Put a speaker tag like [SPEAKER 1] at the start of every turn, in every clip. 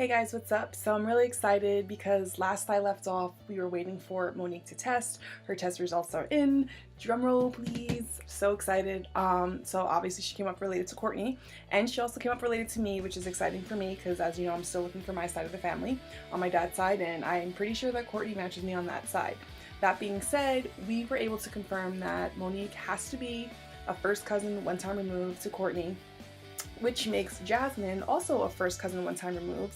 [SPEAKER 1] Hey guys, what's up? So I'm really excited because last I left off, we were waiting for Monique to test. Her test results are in. Drum roll, please. So excited. So obviously she came up related to Courtney, and she also came up related to me, which is exciting for me because, as you know, I'm still looking for my side of the family on my dad's side, and I'm pretty sure that Courtney matches me on that side. That being said, we were able to confirm that Monique has to be a first cousin one time removed to Courtney, which makes Jasmine also a first cousin one time removed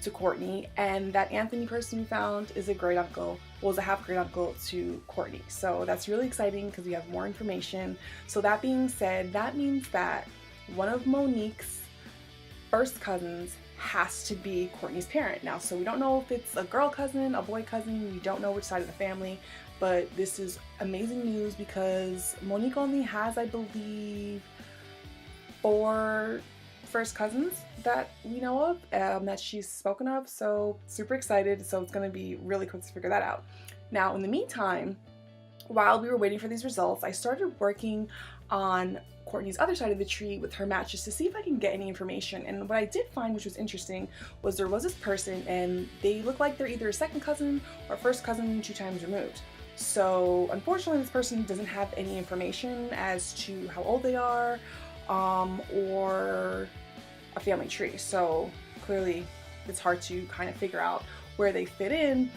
[SPEAKER 1] to Courtney, and that Anthony person we found is a great uncle, well, is a half great uncle to Courtney. So that's really exciting because we have more information. So that being said, that means that one of Monique's first cousins has to be Courtney's parent now. So we don't know if it's a girl cousin, a boy cousin, we don't know which side of the family, but this is amazing news because Monique only has, I believe, 4 first cousins that we know of, that she's spoken of. So super excited. So it's going to be really quick to figure that out. Now, in the meantime, while we were waiting for these results, I started working on Courtney's other side of the tree with her matches to see if I can get any information. And what I did find, which was interesting, was there was this person and they look like they're either a second cousin or first cousin 2 times removed. So unfortunately, this person doesn't have any information as to how old they are, or a family tree. So clearly it's hard to kind of figure out where they fit in,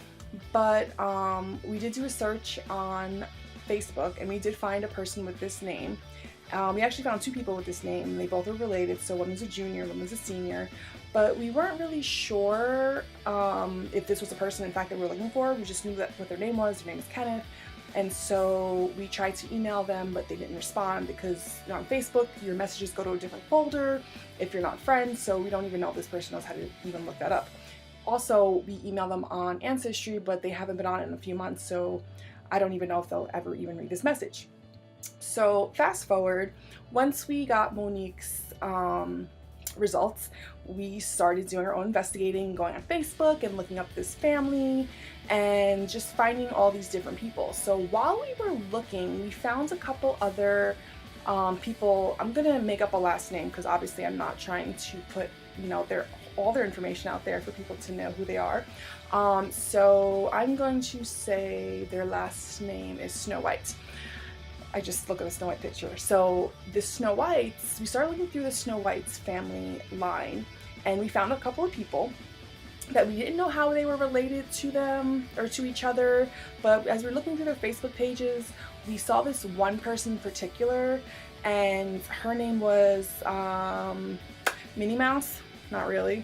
[SPEAKER 1] but we did do a search on Facebook and we did find a person with this name. We actually found 2 people with this name. They both are related, so one was a junior, one was a senior, but we weren't really sure if this was the person in fact that we were looking for. We just knew that what their name was. Their name is Kenneth. And so we tried to email them, but they didn't respond because, you know, on Facebook, your messages go to a different folder if you're not friends, so we don't even know if this person knows how to even look that up. Also, we emailed them on Ancestry, but they haven't been on it in a few months, so I don't even know if they'll ever even read this message. So fast forward, once we got Monique's results, we started doing our own investigating, going on Facebook and looking up this family and just finding all these different people. So while we were looking, we found a couple other people. I'm gonna make up a last name because obviously I'm not trying to put, you know, all their information out there for people to know who they are. So I'm going to say their last name is Snow White. I just look at the Snow White picture. So the Snow Whites, we started looking through the Snow White's family line and we found a couple of people that we didn't know how they were related to them or to each other, but as we were looking through their Facebook pages, we saw this one person in particular and her name was Minnie Mouse, not really.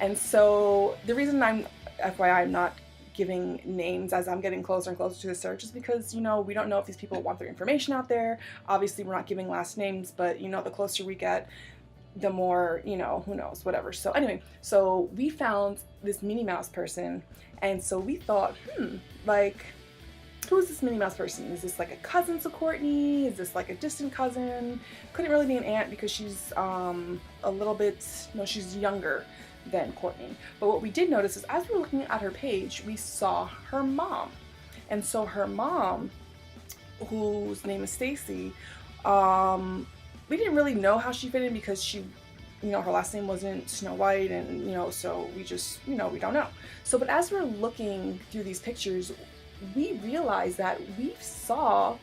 [SPEAKER 1] And so the reason FYI, I'm not giving names as I'm getting closer and closer to the search is because, you know, we don't know if these people want their information out there. Obviously we're not giving last names, but you know, the closer we get, the more, you know, who knows, whatever. So anyway, so we found this Minnie Mouse person, and so we thought, like, who is this Minnie Mouse person? Is this like a cousin to Courtney? Is this like a distant cousin? Couldn't really be an aunt because she's a little bit, no, she's younger than Courtney. But what we did notice is as we were looking at her page, we saw her mom. And so her mom, whose name is Stacy, we didn't really know how she fit in because she, you know, her last name wasn't Snow White, and, you know, so we just, you know, we don't know. So, but as we're looking through these pictures, we realized that we saw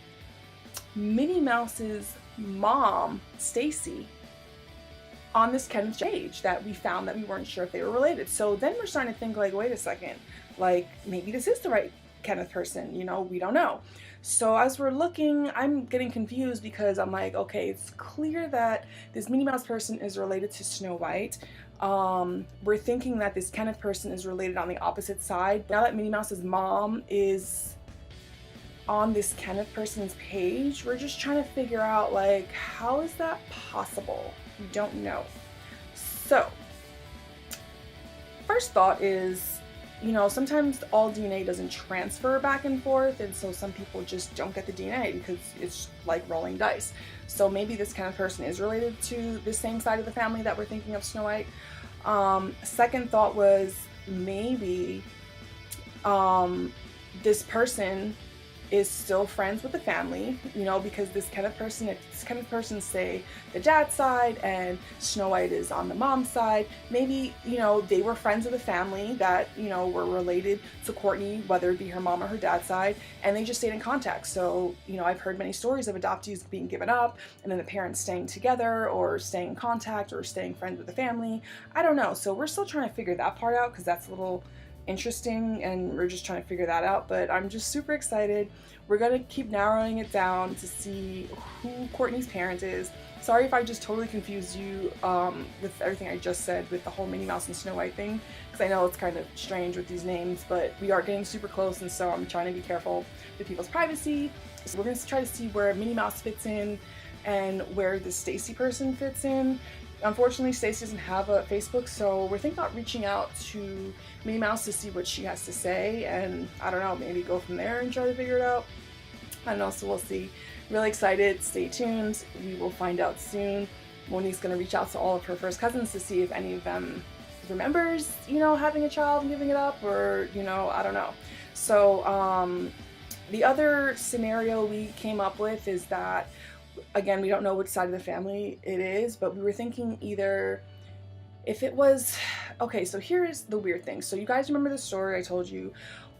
[SPEAKER 1] Minnie Mouse's mom, Stacy, on this Kenneth's page that we found that we weren't sure if they were related. So then we're starting to think, like, wait a second, like, maybe this is the right Kenneth person, you know, we don't know. So as we're looking, I'm getting confused because I'm like, okay, it's clear that this Minnie Mouse person is related to Snow White. We're thinking that this Kenneth person is related on the opposite side. Now that Minnie Mouse's mom is on this Kenneth person's page, we're just trying to figure out, like, how is that possible? We don't know. So first thought is, you know, sometimes all DNA doesn't transfer back and forth, and so some people just don't get the DNA because it's like rolling dice. So maybe this kind of person is related to the same side of the family that we're thinking of Snow White. Second thought was maybe this person is still friends with the family, you know, because this Kenneth person, say the dad's side and Snow White is on the mom's side, maybe, you know, they were friends of the family that, you know, were related to Courtney, whether it be her mom or her dad's side, and they just stayed in contact. So, you know, I've heard many stories of adoptees being given up and then the parents staying together or staying in contact or staying friends with the family. I don't know. So we're still trying to figure that part out because that's a little interesting and we're just trying to figure that out, but I'm just super excited. We're gonna keep narrowing it down to see who Courtney's parent is. Sorry if I just totally confused you with everything I just said with the whole Minnie Mouse and Snow White thing, because I know it's kind of strange with these names, but we are getting super close, and so I'm trying to be careful with people's privacy. So we're gonna try to see where Minnie Mouse fits in and where the Stacy person fits in. Unfortunately, Stacy doesn't have a Facebook, so we're thinking about reaching out to Minnie Mouse to see what she has to say, and I don't know, maybe go from there and try to figure it out. I don't know, so we'll see. Really excited, stay tuned, we will find out soon. Monique's gonna reach out to all of her first cousins to see if any of them remembers, you know, having a child and giving it up, or, you know, I don't know. So, the other scenario we came up with is that, again, we don't know which side of the family it is, but we were thinking either if it was, okay, so here's the weird thing. So you guys remember the story I told you?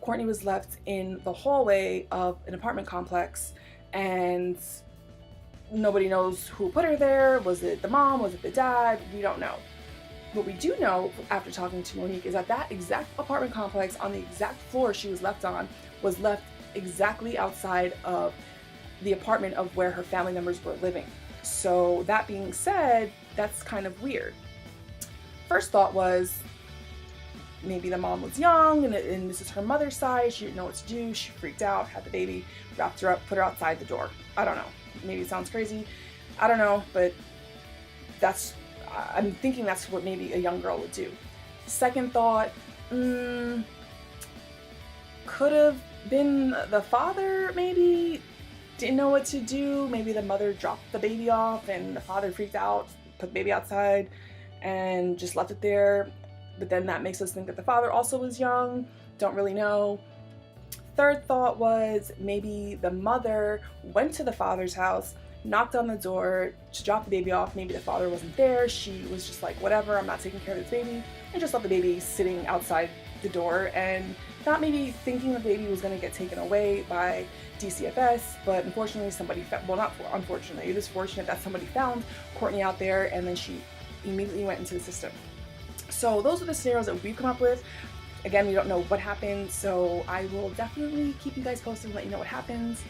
[SPEAKER 1] Courtney was left in the hallway of an apartment complex and nobody knows who put her there. Was it the mom? Was it the dad? We don't know. What we do know after talking to Monique is that that exact apartment complex on the exact floor she was left on was left exactly outside of the apartment of where her family members were living. So that being said, that's kind of weird. First thought was maybe the mom was young and this is her mother's side, she didn't know what to do, she freaked out, had the baby, wrapped her up, put her outside the door. I don't know, maybe it sounds crazy, I don't know, but I'm thinking that's what maybe a young girl would do. Second thought, could have been the father, maybe didn't know what to do. Maybe the mother dropped the baby off and the father freaked out, put the baby outside and just left it there. But then that makes us think that the father also was young. Don't really know. Third thought was maybe the mother went to the father's house, knocked on the door to drop the baby off. Maybe the father wasn't there. She was just like, whatever, I'm not taking care of this baby, and just left the baby sitting outside the door and not maybe thinking the baby was going to get taken away by DCFS, but unfortunately somebody, well, not unfortunately, it is fortunate that somebody found Courtney out there and then she immediately went into the system. So those are the scenarios that we've come up with. Again, we don't know what happened, so I will definitely keep you guys posted and let you know what happens.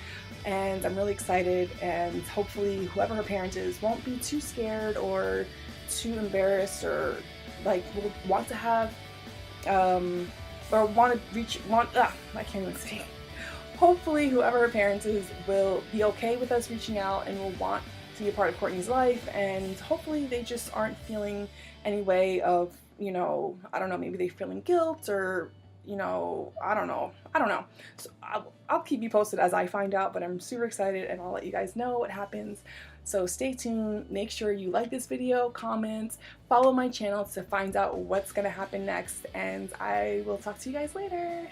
[SPEAKER 1] And I'm really excited, and hopefully whoever her parent is won't be too scared or too embarrassed, or like will want to have or want to reach, I can't even speak. Hopefully whoever her parent is will be okay with us reaching out and will want to be a part of Courtney's life, and hopefully they just aren't feeling any way of, you know, I don't know, maybe they're feeling guilt or, you know, I don't know. So I'll keep you posted as I find out, but I'm super excited and I'll let you guys know what happens. So stay tuned, make sure you like this video, comment, follow my channel to find out what's gonna happen next, and I will talk to you guys later.